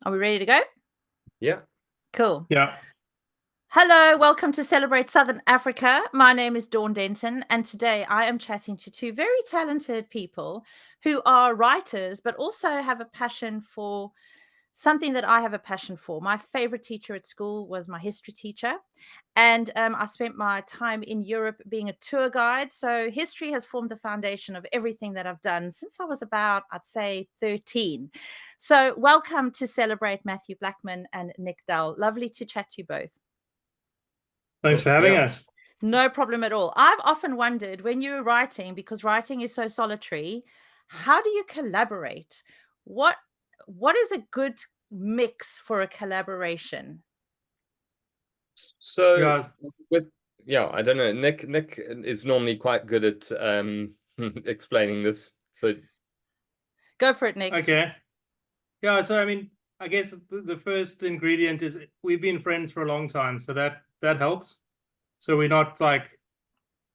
Are we ready to go? Yeah. Cool. Yeah. Hello, welcome to Celebrate Southern Africa. My name is Dawn Denton, and today I am chatting to two very talented people who are writers, but also have a passion for something that I have a passion for. My favorite teacher at school was my history teacher, and I spent my time in Europe being a tour guide. So history has formed the foundation of everything that I've done since I was about, I'd say, 13. So welcome to Celebrate, Matthew Blackman and Nick Dall. Lovely to chat to you both. Thanks for having us. No problem at all. I've often wondered when you're writing, because writing is so solitary, how do you collaborate? What is a good mix for a collaboration? So Yeah. I don't know. Nick is normally quite good at explaining this. So Go for it, Nick. Okay. Yeah. So, I mean, I guess the first ingredient is we've been friends for a long time, so that helps. So we're not like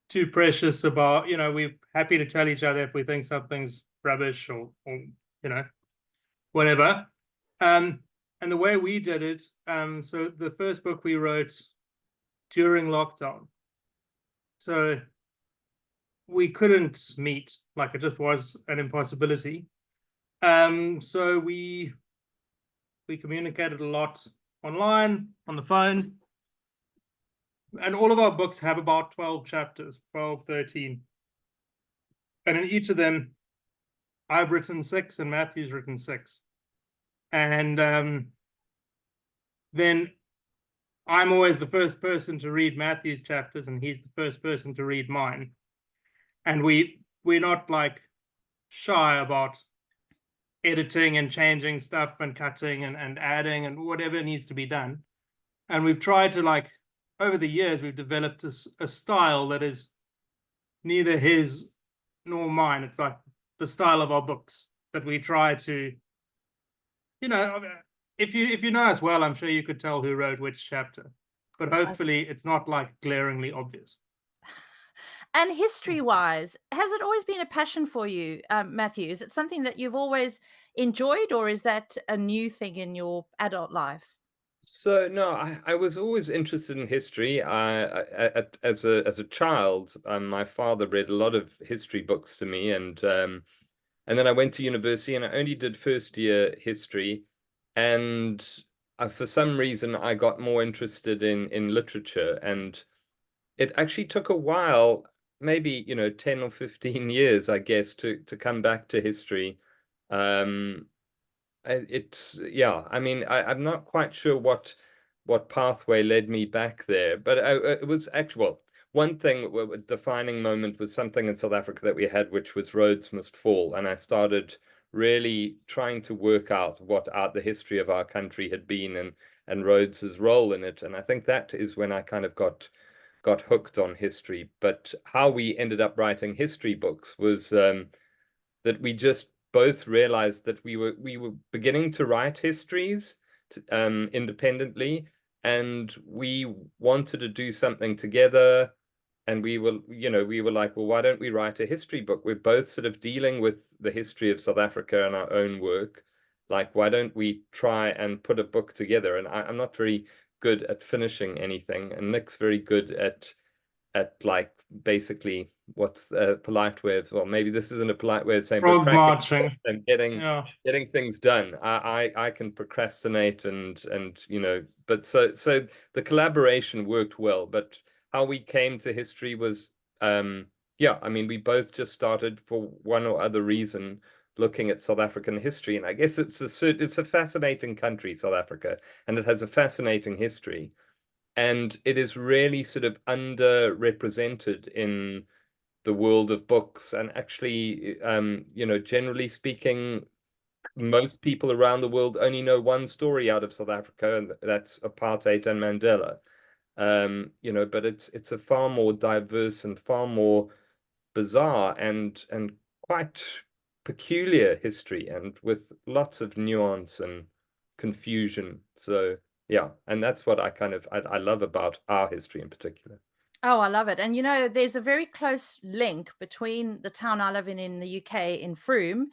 too precious about, we're happy to tell each other if we think something's rubbish or whatever. Um, and the way we did it, so the first book we wrote during lockdown. So we couldn't meet, like it just was an impossibility. So we communicated a lot online, on the phone, and all of our books have about 12 chapters, 12, 13. And in each of them, I've written 6 and Matthew's written 6. And then I'm always the first person to read Matthew's chapters, and he's the first person to read mine. And we're not like shy about editing and changing stuff and cutting and adding and whatever needs to be done. And we've tried to, like, over the years, we've developed a style that is neither his nor mine. It's like the style of our books that we try to, if you know us well, I'm sure you could tell who wrote which chapter, but hopefully it's not like glaringly obvious. And history-wise, has it always been a passion for you, Matthew? Is it something that you've always enjoyed, or is that a new thing in your adult life? So no, I was always interested in history. As a child, my father read a lot of history books to me, and then I went to university and I only did first year history, and for some reason I got more interested in literature, and it actually took a while, maybe 10 or 15 years, I guess, to come back to history. Um, it's yeah. I mean, I'm not quite sure what pathway led me back there, but it was actually well, one thing, a defining moment was something in South Africa that we had, which was Rhodes Must Fall, and I started really trying to work out what the history of our country had been and Rhodes's role in it, and I think that is when I kind of got hooked on history. But how we ended up writing history books was that we just both realized that we were beginning to write histories independently, and we wanted to do something together. And we were like, well, why don't we write a history book? We're both sort of dealing with the history of South Africa in our own work. Like, why don't we try and put a book together? And I'm not very good at finishing anything, and Nick's very good at like basically what's a polite way of, well, maybe this isn't a polite way of saying, but Frog cracking marching. and Yeah. getting things done. I can procrastinate and but so the collaboration worked well. But how we came to history was yeah, I mean, we both just started for one or other reason looking at South African history, and I guess it's a fascinating country, South Africa, and it has a fascinating history, and it is really sort of underrepresented in the world of books. And actually, generally speaking, most people around the world only know one story out of South Africa, and that's apartheid and Mandela. But it's a far more diverse and far more bizarre and quite peculiar history, and with lots of nuance and confusion. So yeah, and that's what I love about our history in particular. Oh, I love it. And there's a very close link between the town I live in the UK, in Frome,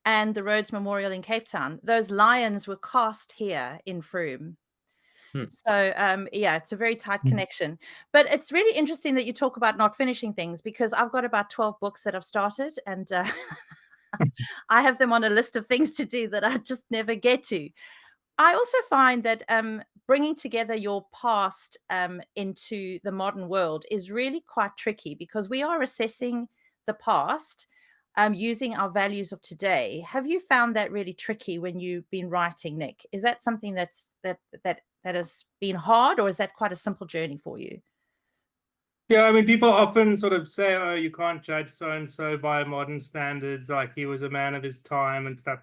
and the Rhodes Memorial in Cape Town. Those lions were cast here in Frome. So yeah, it's a very tight connection. But it's really interesting that you talk about not finishing things, because I've got about 12 books that I've started, and I have them on a list of things to do that I just never get to. I also find that bringing together your past into the modern world is really quite tricky, because we are assessing the past using our values of today. Have you found that really tricky when you've been writing, Nick? Is that something that has been hard, or is that quite a simple journey for you? Yeah, I mean, people often sort of say, oh, you can't judge so-and-so by modern standards, like he was a man of his time and stuff.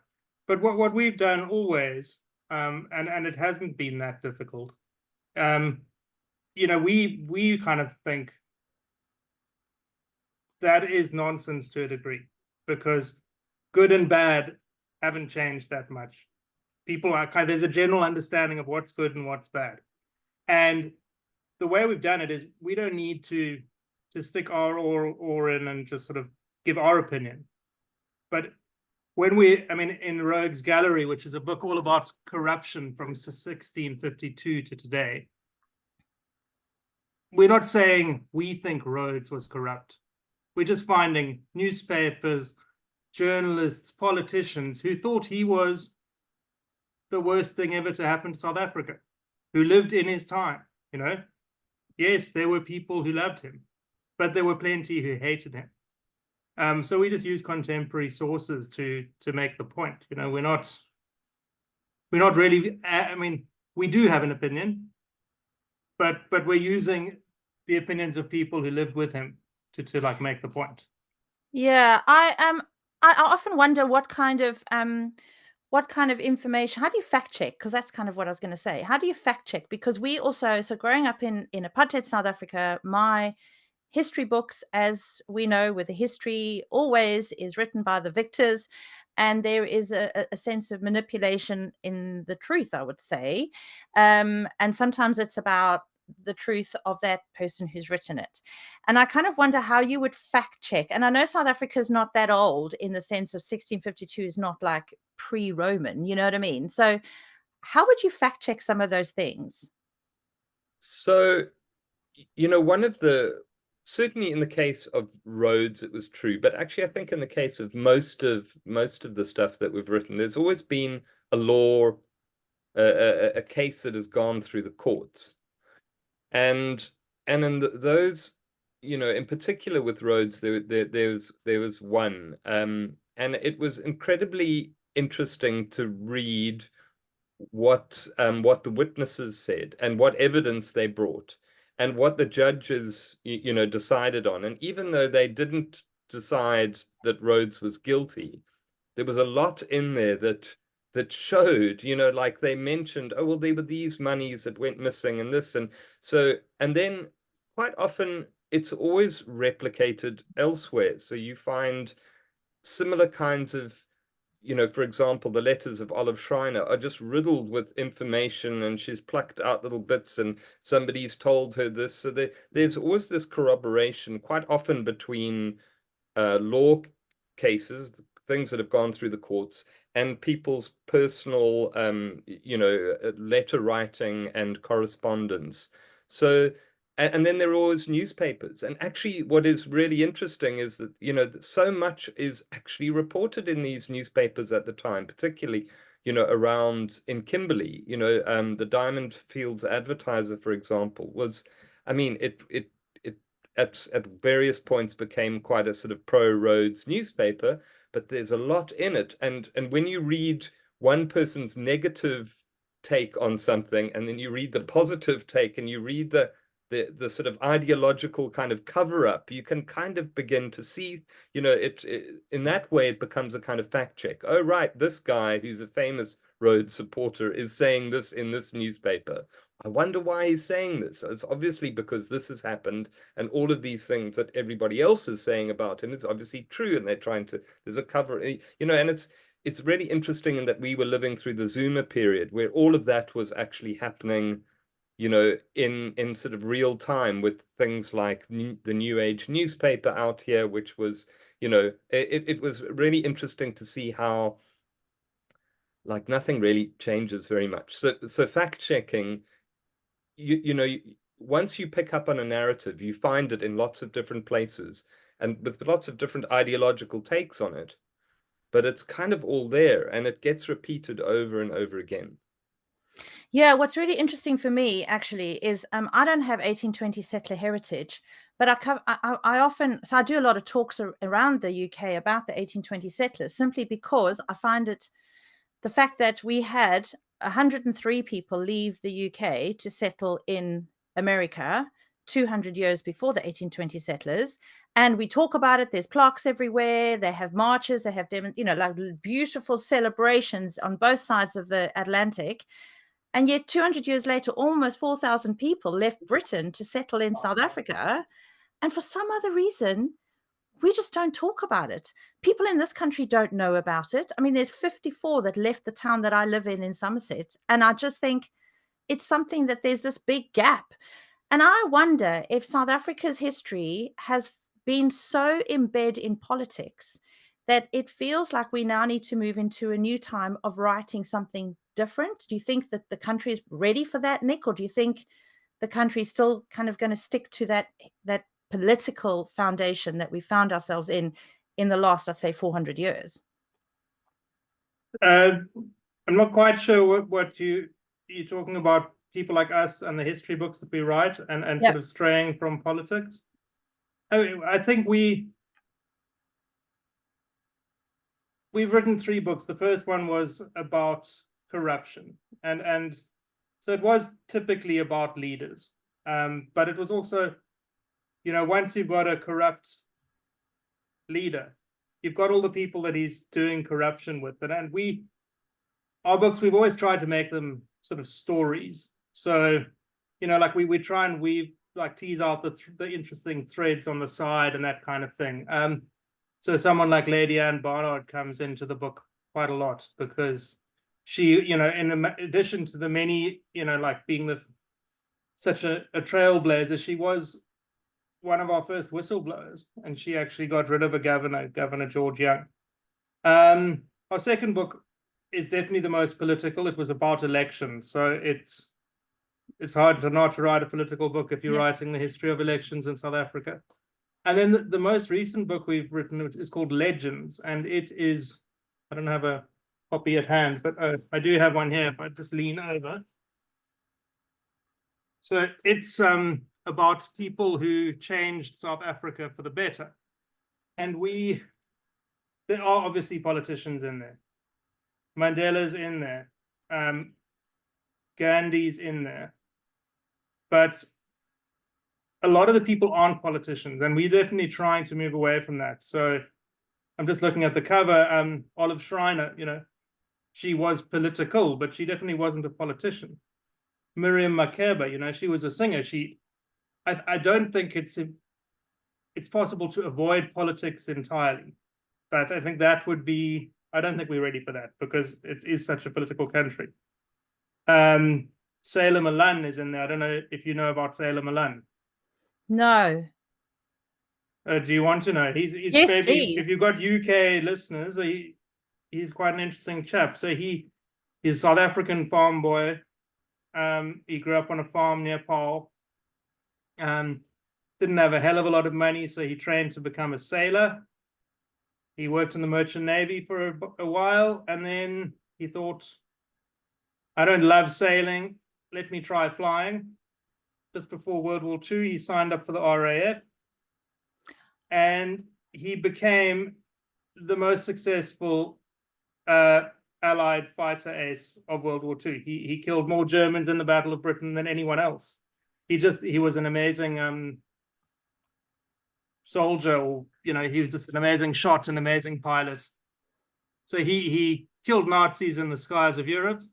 But what we've done always, and it hasn't been that difficult, we kind of think that is nonsense to a degree, because good and bad haven't changed that much. People are there's a general understanding of what's good and what's bad. And the way we've done it is we don't need to stick our oar in and just sort of give our opinion. But when in Rogue's Gallery, which is a book all about corruption from 1652 to today, we're not saying we think Rhodes was corrupt. We're just finding newspapers, journalists, politicians who thought he was the worst thing ever to happen to South Africa, who lived in his time, Yes, there were people who loved him, but there were plenty who hated him. So we just use contemporary sources to make the point. We're not really. We do have an opinion, but we're using the opinions of people who lived with him to like make the point. Yeah, I often wonder what kind of information, how do you fact check? Because that's kind of what I was going to say. How do you fact check? Because we also, so growing up in apartheid South Africa, my history books, as we know, with the history always is written by the victors, and there is a sense of manipulation in the truth, I would say. And sometimes it's about the truth of that person who's written it. And I kind of wonder how you would fact check. And I know South Africa is not that old, in the sense of 1652 is not like pre-Roman, you know what I mean? So how would you fact check some of those things? So, certainly in the case of Rhodes, it was true, but actually I think in the case of most of the stuff that we've written, there's always been a law, a case that has gone through the courts. And in those, in particular with Rhodes, there was one, and it was incredibly interesting to read what the witnesses said and what evidence they brought and what the judges decided on. And even though they didn't decide that Rhodes was guilty, there was a lot in there that showed, like they mentioned, oh, well, there were these monies that went missing and this. And so, and then quite often it's always replicated elsewhere. So you find similar kinds of, for example, the letters of Olive Schreiner are just riddled with information, and she's plucked out little bits and somebody's told her this. So there's always this corroboration, quite often between law cases, things that have gone through the courts, and people's personal, letter writing and correspondence. So, and then there are always newspapers. And actually, what is really interesting is that, so much is actually reported in these newspapers at the time, particularly, around in Kimberley. The Diamond Fields Advertiser, for example, was, it at various points became quite a sort of pro-Rhodes newspaper, but there's a lot in it. And when you read one person's negative take on something, and then you read the positive take, and you read the sort of ideological kind of cover-up, you can kind of begin to see, it in that way, it becomes a kind of fact check. Oh, right, this guy who's a famous Rhodes supporter is saying this in this newspaper. I wonder why he's saying this. It's obviously because this has happened, and all of these things that everybody else is saying about him is obviously true, and they're trying to, there's a cover, and it's really interesting in that we were living through the Zuma period, where all of that was actually happening, in sort of real time, with things like the New Age newspaper out here, which was, You know, it was really interesting to see how, like, nothing really changes very much. So fact checking, you know, once you pick up on a narrative, you find it in lots of different places and with lots of different ideological takes on it, but it's kind of all there and it gets repeated over and over again. Yeah, what's really interesting for me actually is I don't have 1820 settler heritage, but I often, so I do a lot of talks around the UK about the 1820 settlers simply because I find it, the fact that we had 103 people leave the UK to settle in America 200 years before the 1820 settlers, and we talk about it. There's plaques everywhere. They have marches. They have, you know, like beautiful celebrations on both sides of the Atlantic. And yet 200 years later, almost 4,000 people left Britain to settle in South Africa. And for some other reason, we just don't talk about it. People in this country don't know about it. I mean, there's 54 that left the town that I live in Somerset. And I just think it's something that there's this big gap. And I wonder if South Africa's history has been so embedded in politics that it feels like we now need to move into a new time of writing something different. Do you think that the country is ready for that, Nick? Or do you think the country is still kind of going to stick to that political foundation that we found ourselves in the last, I'd say, 400 years? I'm not quite sure what you're talking about, people like us and the history books that we write and Yep. sort of straying from politics. I mean, I think we've written 3 books. The first one was about corruption, and so it was typically about leaders, but it was also, you know, once you've got a corrupt leader, you've got all the people that he's doing corruption with, and our books, we've always tried to make them sort of stories. So, you know, like we try and weave, like, tease out the interesting threads on the side and that kind of thing. So someone like Lady Anne Barnard comes into the book quite a lot because she, you know, in addition to the many, you know, like being such a trailblazer, she was one of our first whistleblowers, and she actually got rid of a Governor George Young. Our second book is definitely the most political. It was about elections, so it's hard to not write a political book if you're writing the history of elections in South Africa. And then the most recent book we've written is called Legends, and it is, I don't have a copy at hand, but I do have one here if I just lean over. So it's about people who changed South Africa for the better. And there are obviously politicians in there. Mandela's in there. Gandhi's in there. But a lot of the people aren't politicians, and we're definitely trying to move away from that. So I'm just looking at the cover. Olive Schreiner, you know, she was political, but she definitely wasn't a politician. Miriam Makeba, you know, she was a singer. I don't think it's possible to avoid politics entirely. But I think that would be, I don't think we're ready for that because it is such a political country. Salem Alan is in there. I don't know if you know about Salem Alan. No. Do you want to know? He's Yes, maybe, please. if you've got UK listeners, he's quite an interesting chap. So he's a South African farm boy. He grew up on a farm near Paarl. Didn't have a hell of a lot of money, so he trained to become a sailor. He worked in the Merchant Navy for a while, and then he thought, I don't love sailing, let me try flying. Just before World War II, he signed up for the RAF, and he became the most successful Allied fighter ace of World War II. He killed more Germans in the Battle of Britain than anyone else. He was an amazing soldier, or, you know, he was just an amazing shot, an amazing pilot. So he killed Nazis in the skies of Europe.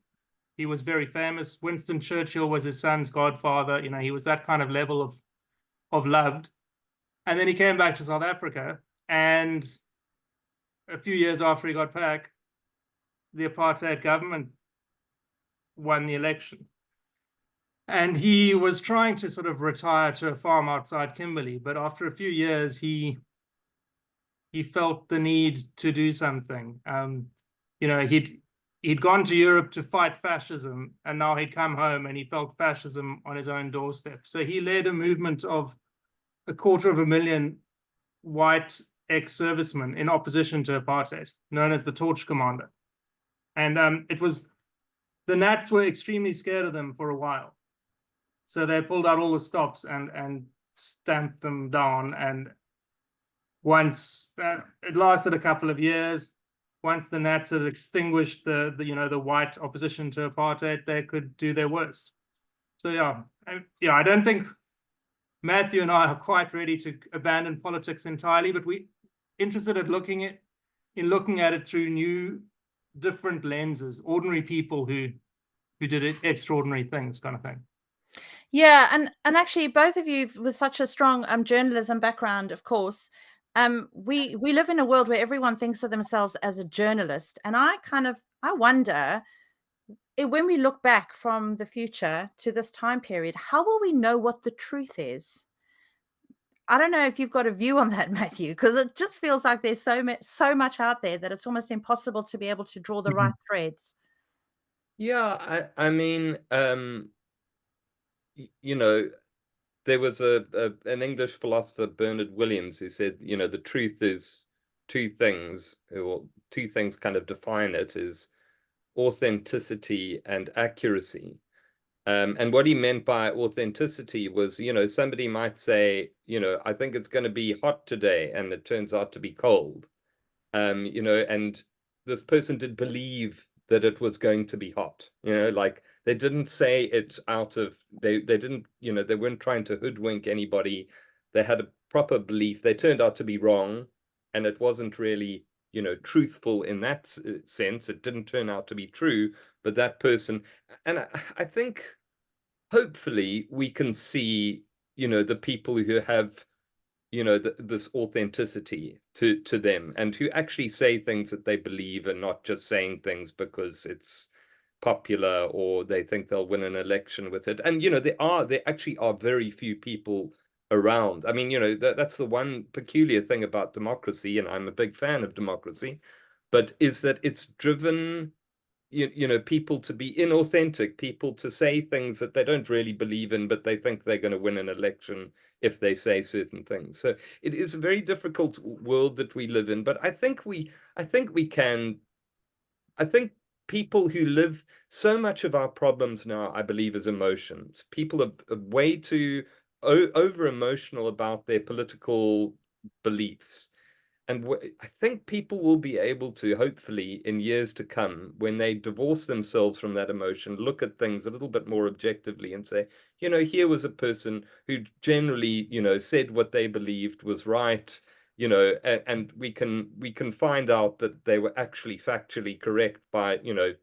He was very famous. Winston Churchill was his son's godfather. You know, he was that kind of level of loved. And then he came back to South Africa, and a few years after he got back, the apartheid government won the election. And he was trying to sort of retire to a farm outside Kimberley, but after a few years, he he felt the need to do something. You know, he'd gone to Europe to fight fascism, and now he'd come home and he felt fascism on his own doorstep. So he led a movement of 250,000 white ex-servicemen in opposition to apartheid, known as the Torch Commander. And the Nats were extremely scared of them for a while. So they pulled out all the stops and stamped them down. And once it lasted a couple of years, once the Nats had extinguished the white opposition to apartheid, they could do their worst. So I don't think Matthew and I are quite ready to abandon politics entirely, but we're interested in looking at it through new, different lenses, ordinary people who did extraordinary things, kind of thing. Yeah, and actually, both of you with such a strong journalism background, of course, we live in a world where everyone thinks of themselves as a journalist, and I wonder, when we look back from the future to this time period, how will we know what the truth is? I don't know if you've got a view on that, Matthew, because it just feels like there's so much out there that it's almost impossible to be able to draw the right threads. Yeah, I mean, you know, there was an English philosopher, Bernard Williams, who said, you know, the truth is two things, or two things kind of define it, is authenticity and accuracy. And what he meant by authenticity was, you know, somebody might say, you know, I think it's going to be hot today, and it turns out to be cold. You know, and this person did believe that it was going to be hot, you know, like they didn't say it out of, they didn't, you know, they weren't trying to hoodwink anybody. They had a proper belief. They turned out to be wrong, and it wasn't really, you know, truthful in that sense. It didn't turn out to be true, but that person, and I think hopefully we can see, you know, the people who have, you know, this authenticity to them, and who actually say things that they believe, and not just saying things because it's popular or they think they'll win an election with it. And, you know, there actually are very few people around. I mean, you know, that's the one peculiar thing about democracy, and I'm a big fan of democracy, but is that it's driven, you know, people to be inauthentic, people to say things that they don't really believe in, but they think they're going to win an election if they say certain things. So it is a very difficult world that we live in. But I think people who live, so much of our problems now, I believe, is emotions. People are way too over emotional about their political beliefs. And I think people will be able to, hopefully, in years to come, when they divorce themselves from that emotion, look at things a little bit more objectively and say, you know, here was a person who generally, you know, said what they believed was right, you know, and we can find out that they were actually factually correct by, you know,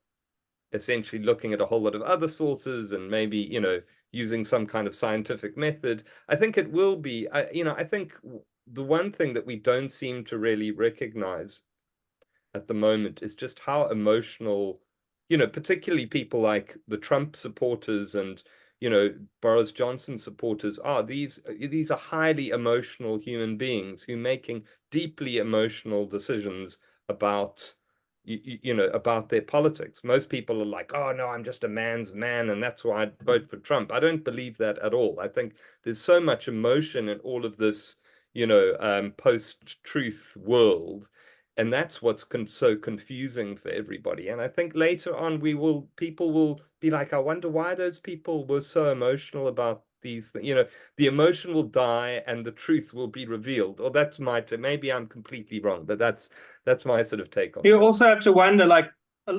essentially looking at a whole lot of other sources, and maybe, you know, using some kind of scientific method. I think it will be, you know, I think the one thing that we don't seem to really recognize at the moment is just how emotional, you know, particularly people like the Trump supporters and, you know, Boris Johnson supporters are. These are highly emotional human beings who are making deeply emotional decisions about, you know, about their politics. Most people are like, oh no, I'm just a man's man, and that's why I'd vote for Trump. I don't believe that at all. I think there's so much emotion in all of this, you know, post-truth world, and that's what's so confusing for everybody. And I think later on people will be like, I wonder why those people were so emotional about these things. You know, the emotion will die and the truth will be revealed. Or that's maybe I'm completely wrong, but that's my sort of take on it. You also have to wonder, like,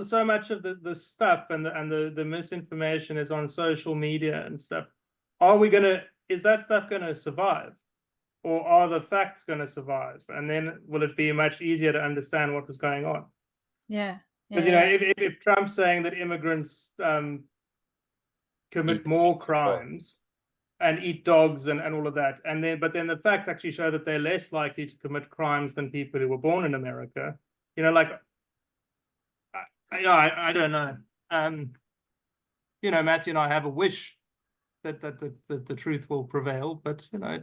so much of the stuff and the misinformation is on social media and stuff. Is that stuff gonna survive? Or are the facts going to survive? And then will it be much easier to understand what was going on? Yeah. Because, you know, if Trump's saying that immigrants commit more crimes and eat dogs and all of that, but then the facts actually show that they're less likely to commit crimes than people who were born in America, you know, like, I don't know. You know, Matthew and I have a wish that the truth will prevail, but, you know,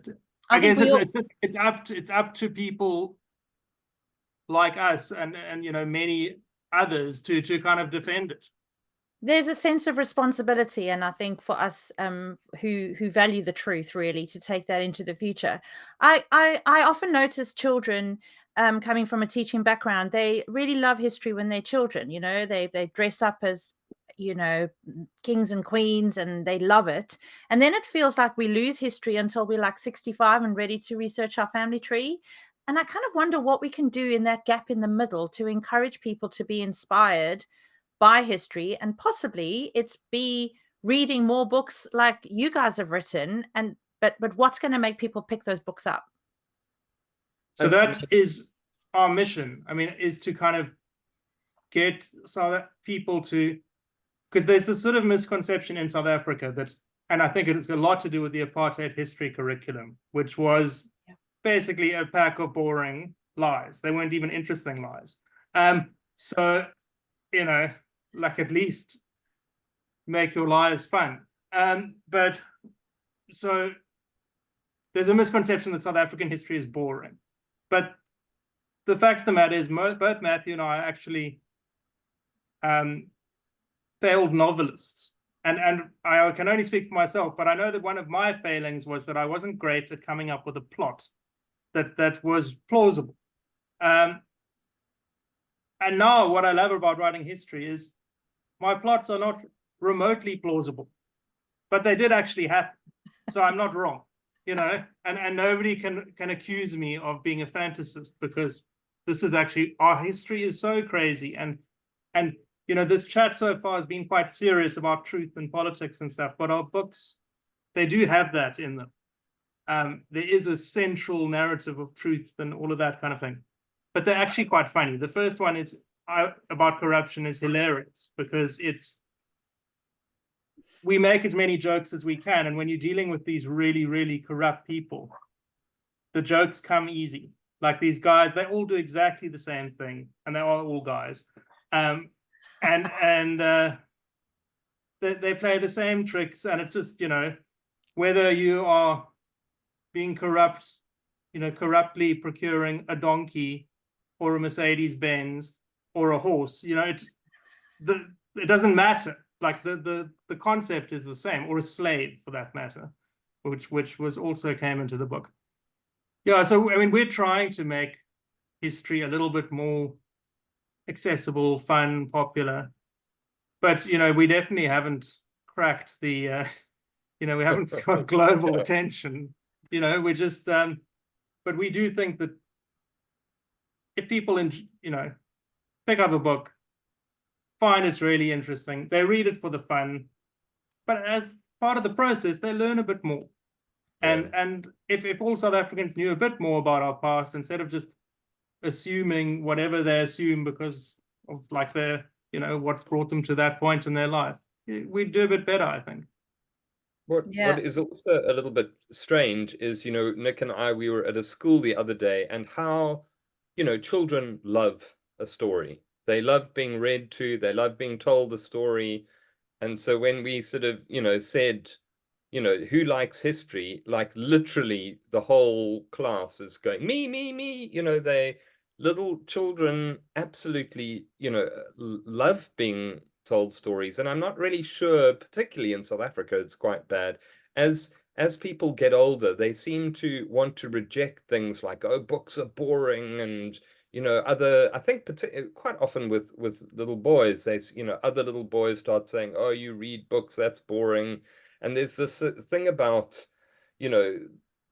I guess it's up to people like us and many others to kind of defend it. There's a sense of responsibility, and I think for us who value the truth, really, to take that into the future. I often notice children coming from a teaching background, they really love history when they're children. They dress up as kings and queens, and they love it. And then it feels like we lose history until we're like 65 and ready to research our family tree. And I kind of wonder what we can do in that gap in the middle to encourage people to be inspired by history, and possibly it's be reading more books like you guys have written. And but what's going to make people pick those books up? So that is our mission. I mean, is to kind of get South people to, because there's this sort of misconception in South Africa that, and I think it's got a lot to do with the apartheid history curriculum, which was basically a pack of boring lies. They weren't even interesting lies. So, like, at least make your lies fun. But so there's a misconception that South African history is boring. But the fact of the matter is, both Matthew and I are actually failed novelists. And I can only speak for myself, but I know that one of my failings was that I wasn't great at coming up with a plot that was plausible. And now what I love about writing history is my plots are not remotely plausible, but they did actually happen. So I'm not wrong, and nobody can accuse me of being a fantasist, because this is actually, our history is so crazy. And this chat so far has been quite serious about truth and politics and stuff, but our books, they do have that in them. There is a central narrative of truth and all of that kind of thing, but they're actually quite funny. The first one is about corruption is hilarious, because we make as many jokes as we can, and when you're dealing with these really, really corrupt people, the jokes come easy. Like these guys, they all do exactly the same thing, and they are all guys, and they play the same tricks, and it's just, whether you are being corrupt, corruptly procuring a donkey or a Mercedes Benz or a horse, it doesn't matter. Like the concept is the same, or a slave for that matter, which was also came into the book. Yeah, so I mean, we're trying to make history a little bit more accessible, fun, popular, but we definitely haven't cracked the we haven't got global attention. We're just but we do think that if people pick up a book, find it's really interesting, they read it for the fun, but as part of the process they learn a bit more. And if all South Africans knew a bit more about our past, instead of just assuming whatever they assume because of like their what's brought them to that point in their life, we'd do a bit better, I think. What is also a little bit strange is, Nick and I, we were at a school the other day, and how, children love a story. They love being read to, they love being told the story. And so when we sort of, said, who likes history, like literally the whole class is going, me, little children absolutely, love being told stories. And I'm not really sure, particularly in South Africa, it's quite bad. As people get older, they seem to want to reject things like, oh, books are boring, and I think quite often with little boys, other little boys start saying, oh, you read books, that's boring. And there's this thing about,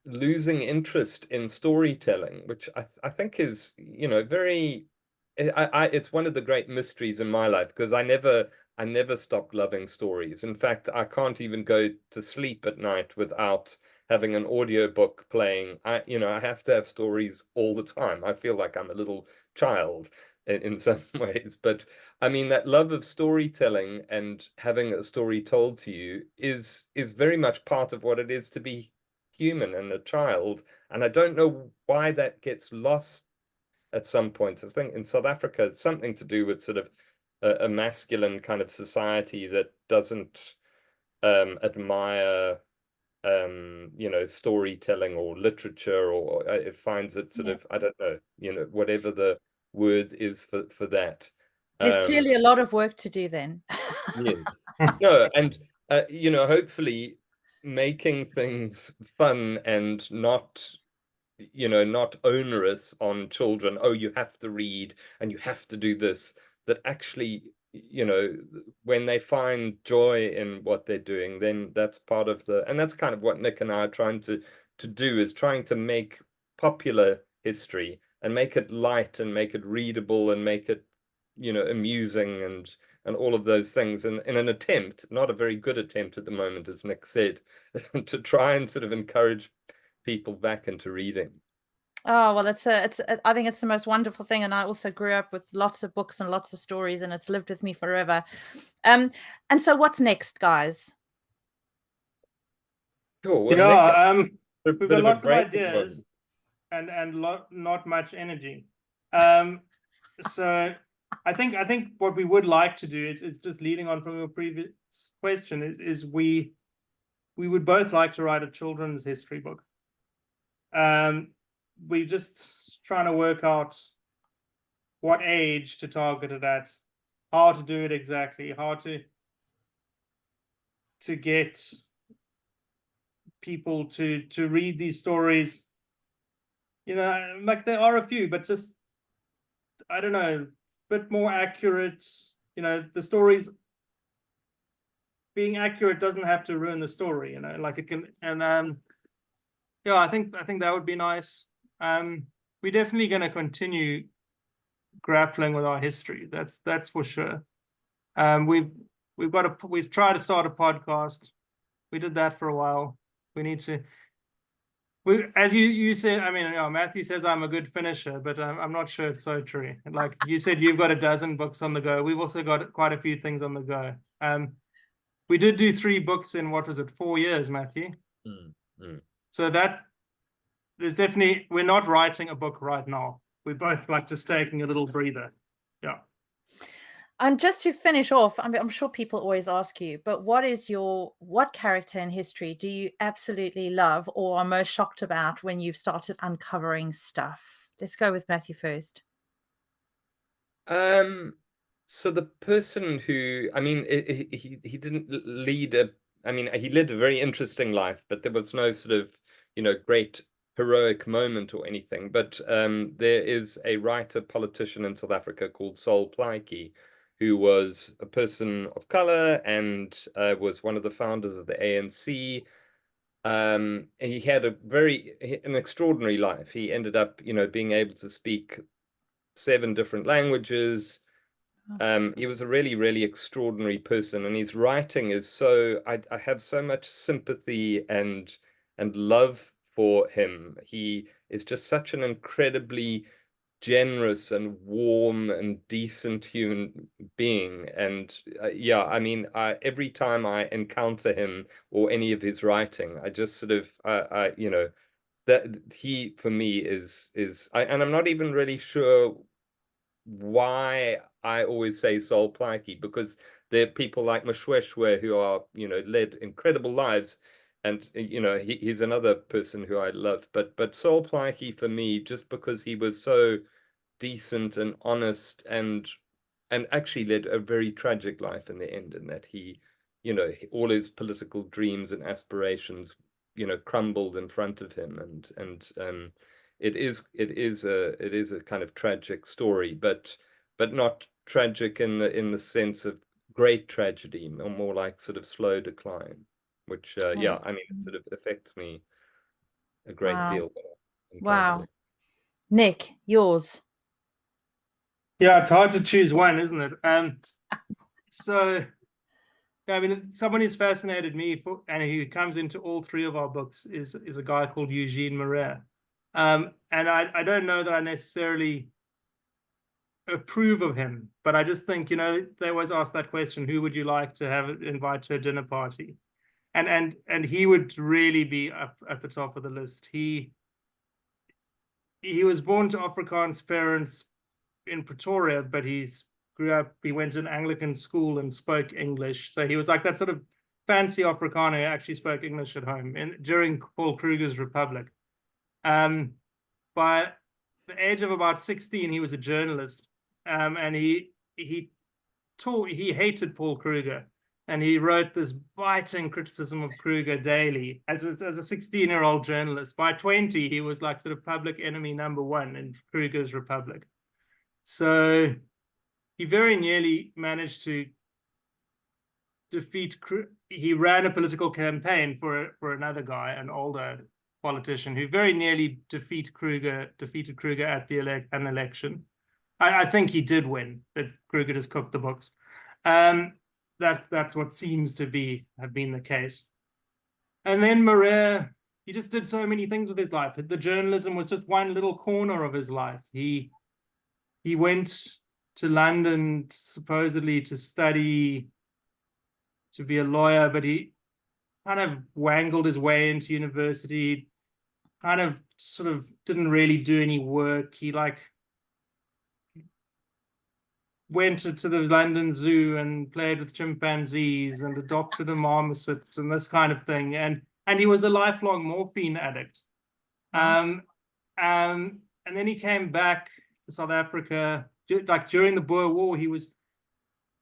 losing interest in storytelling, which I think is, very, it's one of the great mysteries in my life, because I never stopped loving stories. In fact, I can't even go to sleep at night without having an audiobook playing. I have to have stories all the time. I feel like I'm a little child in some ways. But I mean, that love of storytelling and having a story told to you is very much part of what it is to be human and a child. And I don't know why that gets lost at some point. I think in South Africa, it's something to do with sort of a masculine kind of society that doesn't admire storytelling or literature, or it finds it sort of, I don't know, whatever the word is for that. There's clearly a lot of work to do then. Yes. No, and hopefully making things fun and not not onerous on children. Oh, you have to read and you have to do this. That actually, when they find joy in what they're doing, then that's part of and that's kind of what Nick and I are trying to do, is trying to make popular history and make it light and make it readable and make it, amusing and all of those things, and in an attempt, not a very good attempt at the moment, as Nick said, to try and sort of encourage people back into reading. Oh, well, I think it's the most wonderful thing. And I also grew up with lots of books and lots of stories, and it's lived with me forever. And so what's next, guys? Cool. Well, Nick, we've got lots of ideas and not much energy. So I think what we would like to do is just leading on from your previous question is we would both like to write a children's history book. We're just trying to work out what age to target it at, how to do it exactly, how to get people to read these stories. Like there are a few, but just, I don't know, a bit more accurate. The stories being accurate doesn't have to ruin the story, like it can. And yeah, I think that would be nice. We're definitely going to continue grappling with our history. That's for sure. We've tried to start a podcast. We did that for a while. We need to. As you said, I mean, Matthew says I'm a good finisher, but I'm not sure it's so true. Like you said, you've got a dozen books on the go. We've also got quite a few things on the go. We did do 3 books in, what was it, 4 years, Matthew? So that there's definitely, we're not writing a book right now. We're both like just taking a little breather. Yeah. And just to finish off, I'm sure people always ask you, but what character in history do you absolutely love or are most shocked about when you've started uncovering stuff? Let's go with Matthew first. So the person who, I mean, he didn't lead he led a very interesting life, but there was no sort of, great heroic moment or anything. But there is a writer politician in South Africa called Sol Plaatje, who was a person of color and was one of the founders of the ANC. He had an extraordinary life. He ended up, being able to speak 7 different languages. He was a really, really extraordinary person, and his writing is so, I have so much sympathy and love for him. He is just such an incredibly generous and warm and decent human being. And yeah, I mean, every time I encounter him or any of his writing, I just sort of, that he for me and I'm not even really sure why I always say Sol Plaatje, because there are people like Mashweshwe who are, led incredible lives. And, he's another person who I love. But Sol Plaatje for me, just because he was so decent and honest and actually led a very tragic life in the end, in that he, all his political dreams and aspirations, crumbled in front of him. And it is a kind of tragic story, but not tragic in the sense of great tragedy, or more like sort of slow decline, which yeah, I mean, it sort of affects me a great deal. Wow. Nick, yours. Yeah, it's hard to choose one, isn't it? So yeah, I mean, someone who's fascinated me and who comes into all 3 of our books is a guy called Eugene Marais. And I don't know that I necessarily approve of him, but I just think, they always ask that question, who would you like to have invite to a dinner party? And he would really be up at the top of the list. He was born to Afrikaans parents in Pretoria, but he went to an Anglican school and spoke English. So he was like that sort of fancy Afrikaner who actually spoke English at home during Paul Kruger's Republic. But the age of about 16, he was a journalist, and he hated Paul Kruger, and he wrote this biting criticism of Kruger daily as a 16-year-old journalist. By 20, he was like sort of public enemy #1 in Kruger's Republic. So he very nearly managed to defeat. He ran a political campaign for another guy, an older politician, who very nearly defeated Kruger at an election. I think he did win. That Kruger just cooked the books. That's what seems to have been the case. And then Marais, he just did so many things with his life. The journalism was just one little corner of his life. He went to London supposedly to study to be a lawyer, but he kind of wangled his way into university, kind of sort of didn't really do any work. He like went to the London Zoo and played with chimpanzees and adopted a marmoset and this kind of thing. And he was a lifelong morphine addict. And then he came back to South Africa, like during the Boer War. He was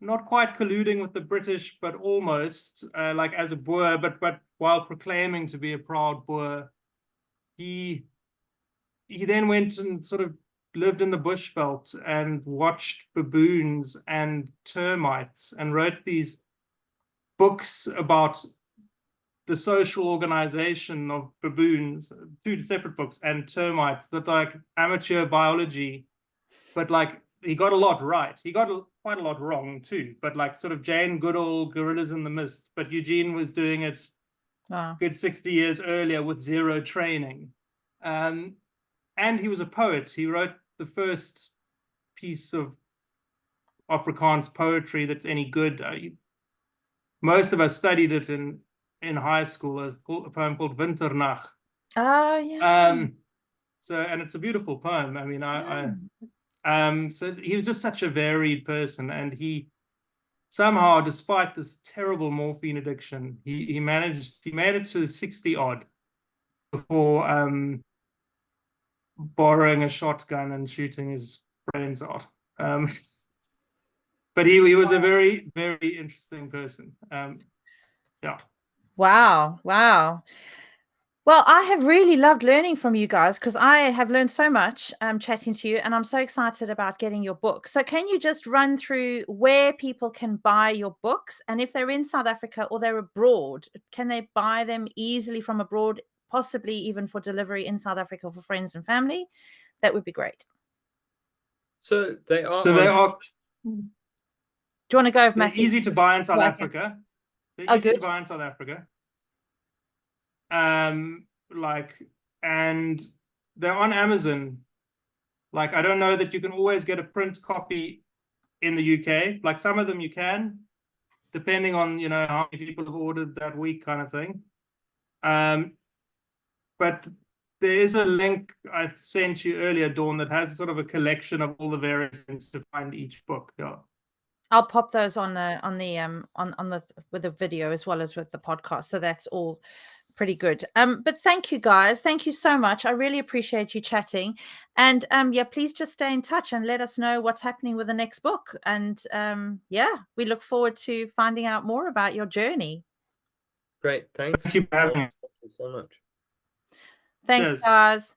not quite colluding with the British, but almost, like as a Boer, but while proclaiming to be a proud Boer. He then went and sort of lived in the bushveld and watched baboons and termites and wrote these books about the social organization of baboons, 2 separate books, and termites, that like amateur biology, but like he got a lot right. He got quite a lot wrong too, but like sort of Jane Goodall, Gorillas in the Mist, but Eugene was doing it good 60 years earlier with zero training. And he was a poet. He wrote the first piece of Afrikaans poetry that's any good. Most of us studied it in high school, a poem called Winternacht. Oh, yeah. So, and it's a beautiful poem. I mean, so he was just such a varied person, and he somehow, despite this terrible morphine addiction, he made it to 60 odd before borrowing a shotgun and shooting his brains out. But he was a very, very interesting person. Yeah. Wow. Well, I have really loved learning from you guys, because I have learned so much chatting to you, and I'm so excited about getting your book. So can you just run through where people can buy your books, and if they're in South Africa or they're abroad, can they buy them easily from abroad, possibly even for delivery in South Africa for friends and family? That would be great. So they are. Do you want to go, They're Matthew? easy to buy in South Africa. They're easy good. to buy in South Africa. And they're on Amazon. Like, I don't know that you can always get a print copy in the UK. Like, some of them you can, depending on, you know, how many people have ordered that week, kind of thing. But there is a link I sent you earlier, Dawn, that has sort of a collection of all the various things to find each book. Yeah. I'll pop those on the with the video as well as with the podcast. So that's all pretty good. But thank you guys. Thank you so much. I really appreciate you chatting. And yeah, please just stay in touch and let us know what's happening with the next book. And yeah, we look forward to finding out more about your journey. Great. Thanks. Thank you for having me. Thank you so much. Thanks, guys.